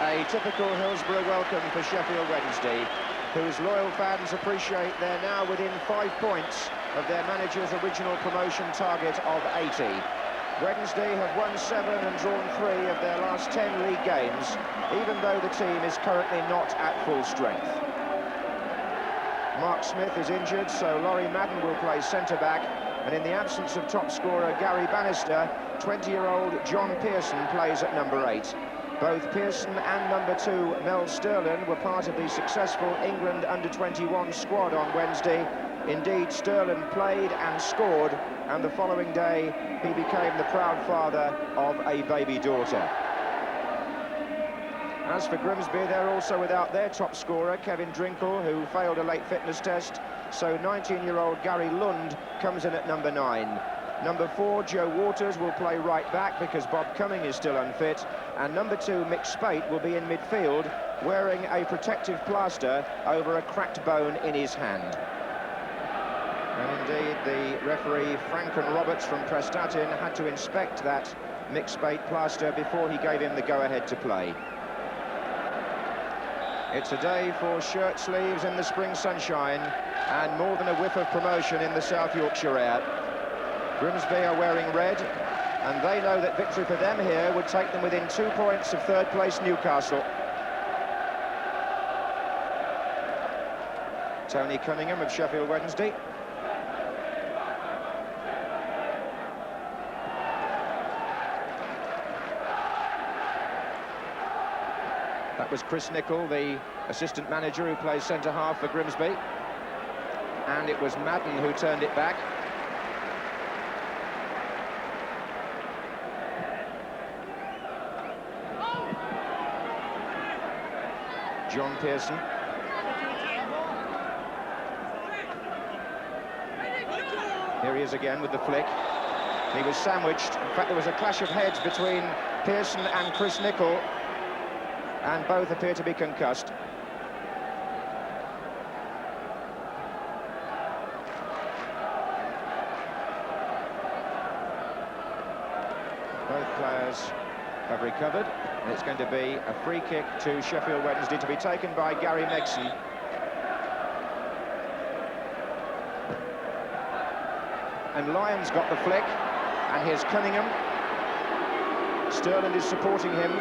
A typical Hillsborough welcome for Sheffield Wednesday, whose loyal fans appreciate they're now within 5 points of their manager's original promotion target of 80. Wednesday have won 7 and drawn 3 of their last 10 league games, even though the team is currently not at full strength. Mark Smith is injured, so Laurie Madden will play centre-back, and in the absence of top scorer Gary Bannister, 20-year-old John Pearson plays at number 8. Both Pearson and number 2 Mel Sterling were part of the successful England under-21 squad on Wednesday. Indeed, Sterling played and scored, and the following day he became the proud father of a baby daughter. As for Grimsby, they're also without their top scorer, Kevin Drinkle, who failed a late fitness test, so 19-year-old Gary Lund comes in at number 9. Number 4, Joe Waters, will play right back because Bob Cumming is still unfit, and number 2, Mick Spate, will be in midfield, wearing a protective plaster over a cracked bone in his hand. And indeed, the referee, Franken Roberts from Prestatyn, had to inspect that Mick Spate plaster before he gave him the go-ahead to play. It's a day for shirt sleeves in the spring sunshine and more than a whiff of promotion in the South Yorkshire air. Grimsby are wearing red, and they know that victory for them here would take them within 2 points of third-place Newcastle. Tony Cunningham of Sheffield Wednesday. That was Chris Nicholl, the assistant manager who plays centre-half for Grimsby. And it was Madden who turned it back. John Pearson. Here he is again with the flick. He was sandwiched. In fact, there was a clash of heads between Pearson and Chris Nicholl, and both appear to be concussed. Both players have recovered, and it's going to be a free kick to Sheffield Wednesday to be taken by Gary Megson. And Lyons got the flick, and here's Cunningham. Sterling is supporting him.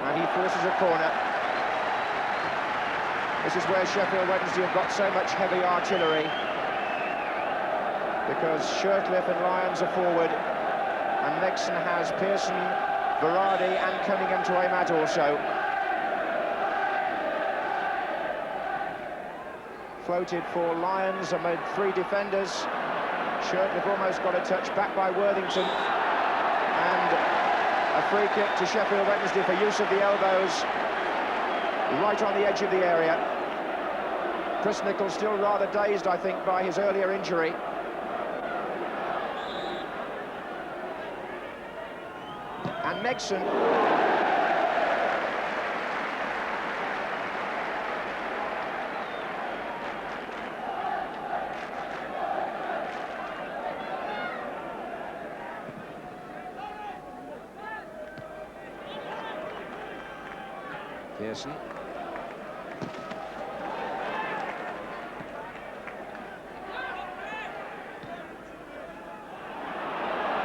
And he forces a corner. This is where Sheffield Wednesday have got so much heavy artillery, because Shirtliff and Lyons are forward, and Megson has Pearson, Varady and Cunningham to aim at also. Floated for Lyons amid 3 defenders. Shirtliff almost got a touch, back by Worthington, and a free kick to Sheffield Wednesday for use of the elbows, right on the edge of the area. Chris Nicholl still rather dazed, I think, by his earlier injury. And Megson. Pearson.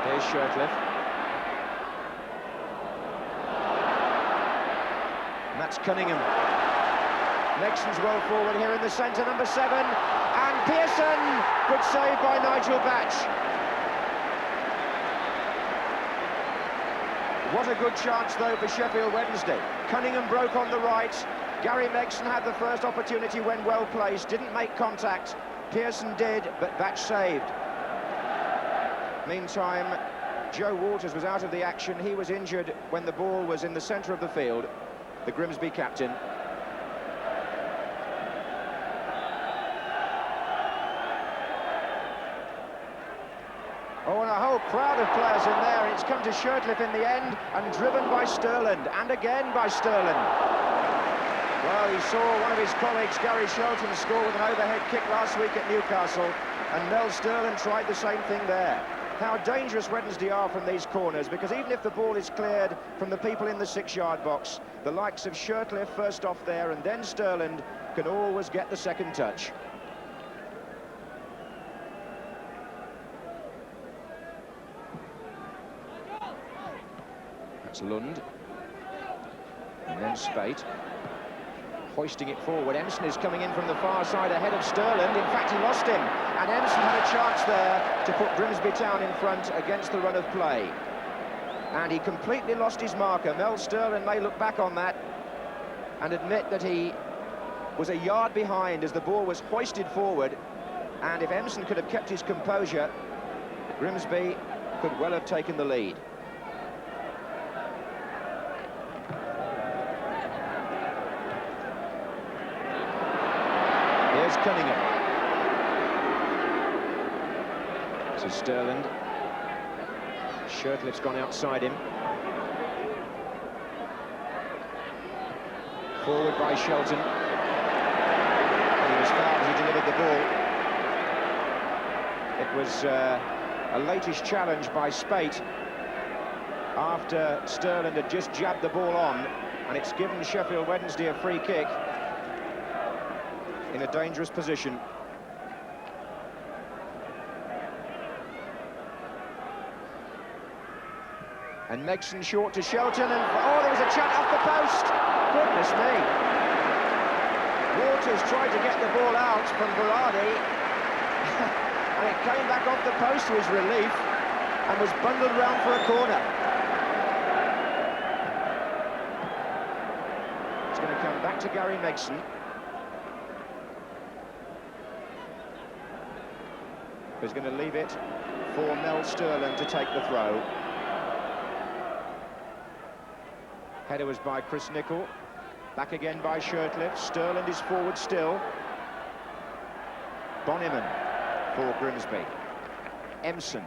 Here's Shirtliff. And that's Cunningham. Nexon's well forward here in the centre, number 7. And Pearson! Good save by Nigel Batch. What a good chance, though, for Sheffield Wednesday. Cunningham broke on the right. Gary Megson had the first opportunity when well placed, didn't make contact. Pearson did, but Batch saved. Meantime, Joe Waters was out of the action. He was injured when the ball was in the centre of the field, the Grimsby captain. Oh, and a whole crowd of players in there, and it's come to Shirtliff in the end, and driven by Sterling, and again by Sterling. Well, he saw one of his colleagues, Gary Shelton, score with an overhead kick last week at Newcastle, and Mel Sterling tried the same thing there. how dangerous Wednesday are from these corners, because even if the ball is cleared from the people in the 6-yard box, the likes of Shirtliff first off there and then Sterland can always get the second touch. That's Lund. And then Spate. Hoisting it forward. Emson is coming in from the far side ahead of Sterland. In fact, he lost him. And Emson had a chance there to put Grimsby Town in front against the run of play. And he completely lost his marker. Mel Sterland may look back on that and admit that he was a yard behind as the ball was hoisted forward. And if Emson could have kept his composure, Grimsby could well have taken the lead. Here's Cunningham. To Sterland. Shirtliff's gone outside him. Forward by Shelton. And he was fouled as he delivered the ball. It was a latish challenge by Spate after Sterland had just jabbed the ball on, and it's given Sheffield Wednesday a free kick in a dangerous position. And Megson short to Shelton, and oh, there was a chat off the post. Goodness me. Waters tried to get the ball out from Berardi, and it came back off the post to his relief and was bundled round for a corner. It's going to come back to Gary Megson. Who's going to leave it for Mel Sterland to take the throw. Header was by Chris Nicholl. Back again by Shirtliff. Sterland is forward still. Bonnyman for Grimsby. Emson.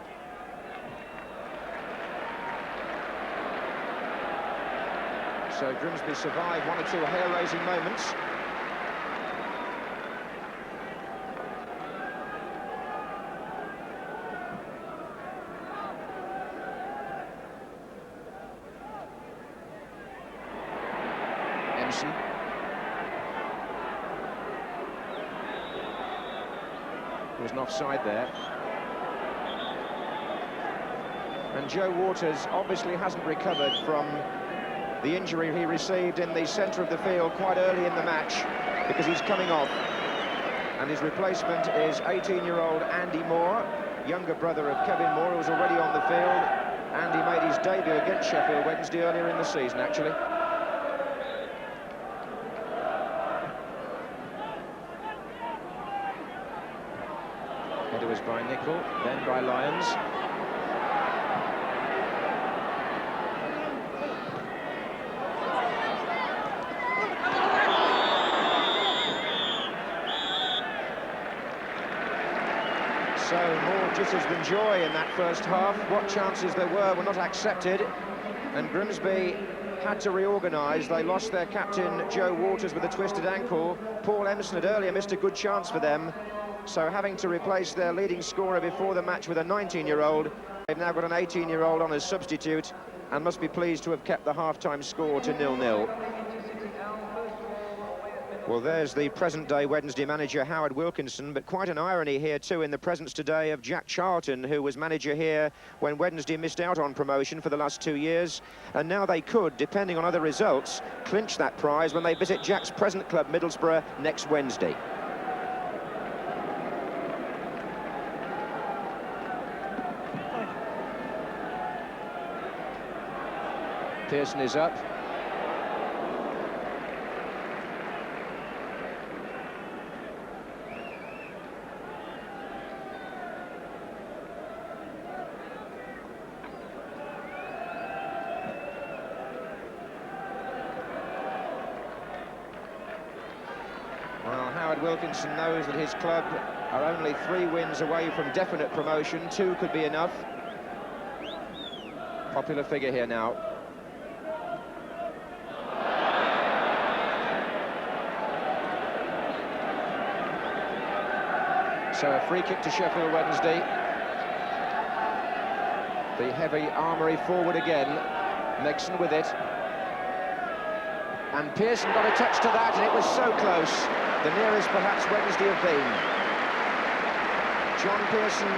So Grimsby survived one or two hair-raising moments. There was an offside there. And Joe Waters obviously hasn't recovered from the injury he received in the centre of the field quite early in the match, because he's coming off. And his replacement is 18-year-old Andy Moore, younger brother of Kevin Moore, who was already on the field. Andy made his debut against Sheffield Wednesday earlier in the season, actually. Header was by Nicholl, then by Lyons. So more jitters than joy in that first half. What chances there were not accepted, and Grimsby had to reorganise. They lost their captain Joe Waters with a twisted ankle. Paul Emson had earlier missed a good chance for them, so having to replace their leading scorer before the match with a 19-year-old, they've now got an 18-year-old on as substitute and must be pleased to have kept the half-time score to 0-0. Well, there's the present-day Wednesday manager, Howard Wilkinson, but quite an irony here, too, in the presence today of Jack Charlton, who was manager here when Wednesday missed out on promotion for the last 2 years. And now they could, depending on other results, clinch that prize when they visit Jack's present club, Middlesbrough, next Wednesday. Pearson is up. Well, Howard Wilkinson knows that his club are only 3 wins away from definite promotion. 2 could be enough. Popular figure here now. So a free kick to Sheffield Wednesday. The heavy armoury forward again. Megson with it. And Pearson got a touch to that, and it was so close. The nearest perhaps Wednesday have been. John Pearson,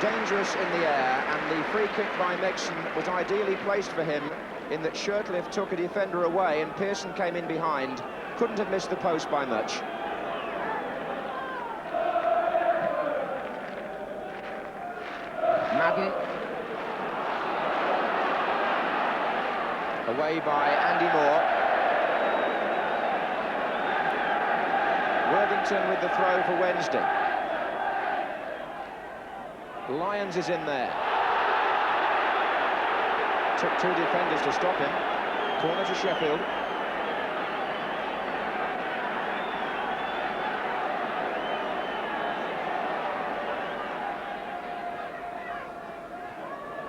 dangerous in the air, and the free kick by Megson was ideally placed for him, in that Shirtliff took a defender away and Pearson came in behind. Couldn't have missed the post by much. Madden. Away by Andy Moore. Worthington with the throw for Wednesday. Lyons is in there. Took two defenders to stop him. Corner to Sheffield.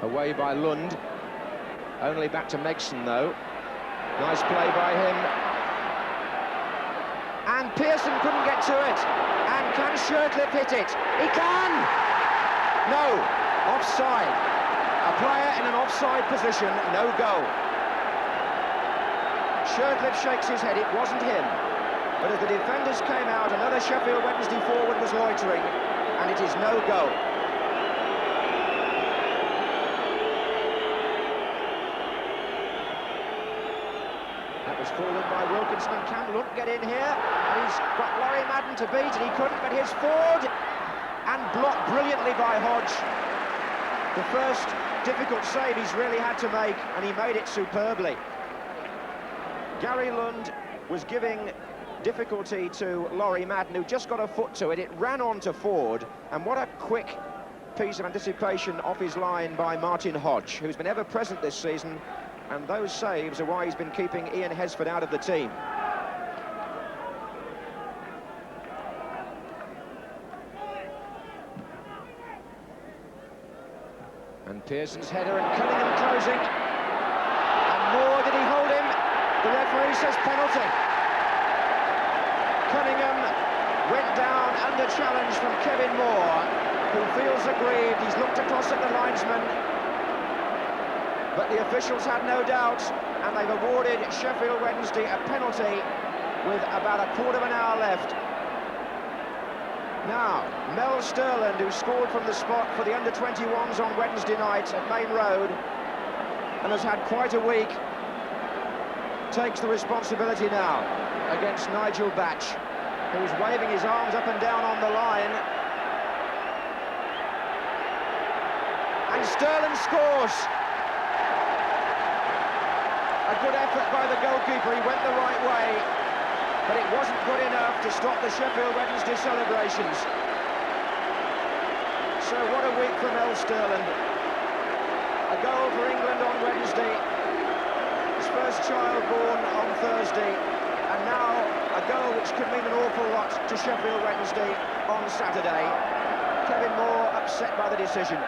Away by Lund. Only back to Megson, though. Nice play by him. And Pearson couldn't get to it. And can Shirtliff hit it? He can! No, offside. A player in an offside position, no goal. Shirtliff shakes his head, it wasn't him. But as the defenders came out, another Sheffield Wednesday forward was loitering, and it is no goal. That was forward by Wilkinson, and Cam Lunt get in here, and he's got Laurie Madden to beat, and he couldn't, but his forward, and blocked brilliantly by Hodge. The first difficult save he's really had to make, and he made it superbly. Gary Lund was giving difficulty to Laurie Madden, who just got a foot to it. It ran on to Ford, and what a quick piece of anticipation off his line by Martin Hodge, who's been ever present this season, and those saves are why he's been keeping Ian Hesford out of the team. And Pearson's header, and Cunningham closing. And Moore, did he hold him? The referee says penalty. Cunningham went down under challenge from Kevin Moore, who feels aggrieved. He's looked across at the linesman, but the officials had no doubt, and they've awarded Sheffield Wednesday a penalty with about a quarter of an hour left. Now, Mel Sterland, who scored from the spot for the under-21s on Wednesday night at Main Road and has had quite a week, takes the responsibility now against Nigel Batch, who's waving his arms up and down on the line. And Sterland scores! A good effort by the goalkeeper, he went the right way, but it wasn't good enough to stop the Sheffield Wednesday celebrations. So what a week from Mel Sterland. A goal for England on Wednesday, his first child born on Thursday, and now a goal which could mean an awful lot to Sheffield Wednesday on Saturday. Kevin Moore upset by the decision.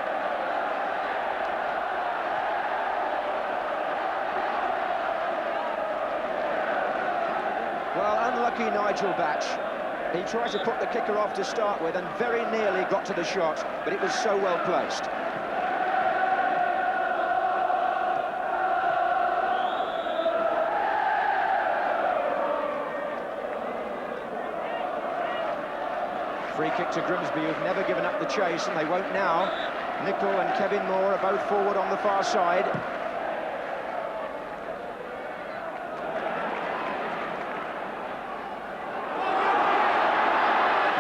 Well, unlucky Nigel Batch. He tried to put the kicker off to start with and very nearly got to the shot, but it was so well placed. Free kick to Grimsby, who've never given up the chase, and they won't now. Nicol and Kevin Moore are both forward on the far side.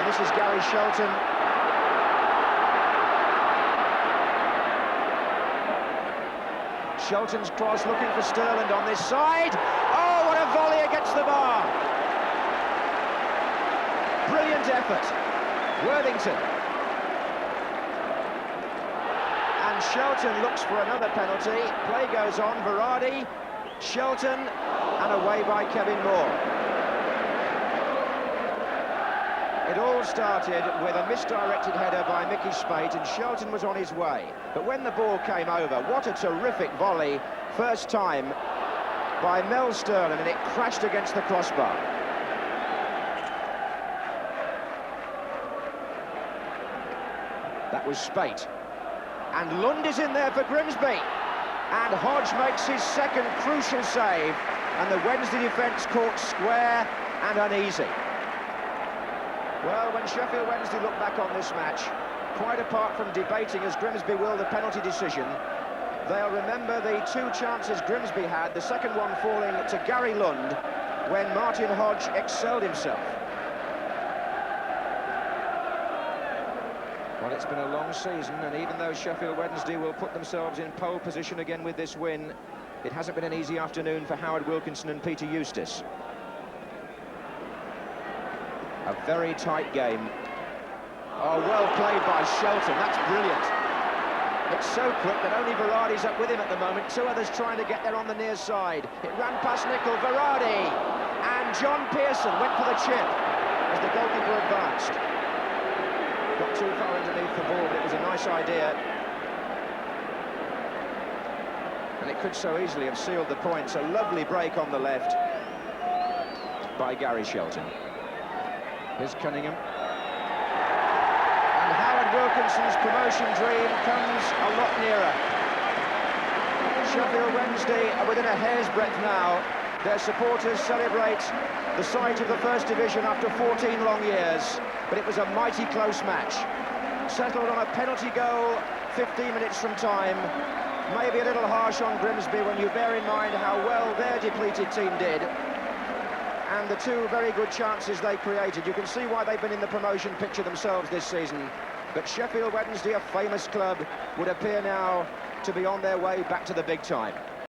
This is Gary Shelton. Shelton's cross looking for Sterland on this side. Oh, what a volley against the bar. Brilliant effort. Worthington. And Shelton looks for another penalty. Play goes on. Varady, Shelton, and away by Kevin Moore. It all started with a misdirected header by Mickey Spate, and Shelton was on his way. But when the ball came over, what a terrific volley, first time, by Mel Sterland, and it crashed against the crossbar. That was Spate. And Lund is in there for Grimsby. And Hodge makes his second crucial save. And the Wednesday defence caught square and uneasy. Well, when Sheffield Wednesday look back on this match, quite apart from debating as Grimsby will the penalty decision, they'll remember the two chances Grimsby had, the second one falling to Gary Lund when Martin Hodge excelled himself. Well, it's been a long season, and even though Sheffield Wednesday will put themselves in pole position again with this win, it hasn't been an easy afternoon for Howard Wilkinson and Peter Eustace. A very tight game. Oh, well played by Shelton, that's brilliant. It's so quick that only Varadi's up with him at the moment. Two others trying to get there on the near side. It ran past Nicol, Varadi, and John Pearson went for the chip as the goalkeeper advanced. Got too far underneath the ball, but it was a nice idea. And it could so easily have sealed the points. A lovely break on the left by Gary Shelton. Here's Cunningham. And Howard Wilkinson's promotion dream comes a lot nearer. Sheffield Wednesday are within a hair's breadth now. Their supporters celebrate the sight of the First Division after 14 long years, but it was a mighty close match. Settled on a penalty goal 15 minutes from time. Maybe a little harsh on Grimsby when you bear in mind how well their depleted team did. And the two very good chances they created. You can see why they've been in the promotion picture themselves this season. But Sheffield Wednesday, a famous club, would appear now to be on their way back to the big time.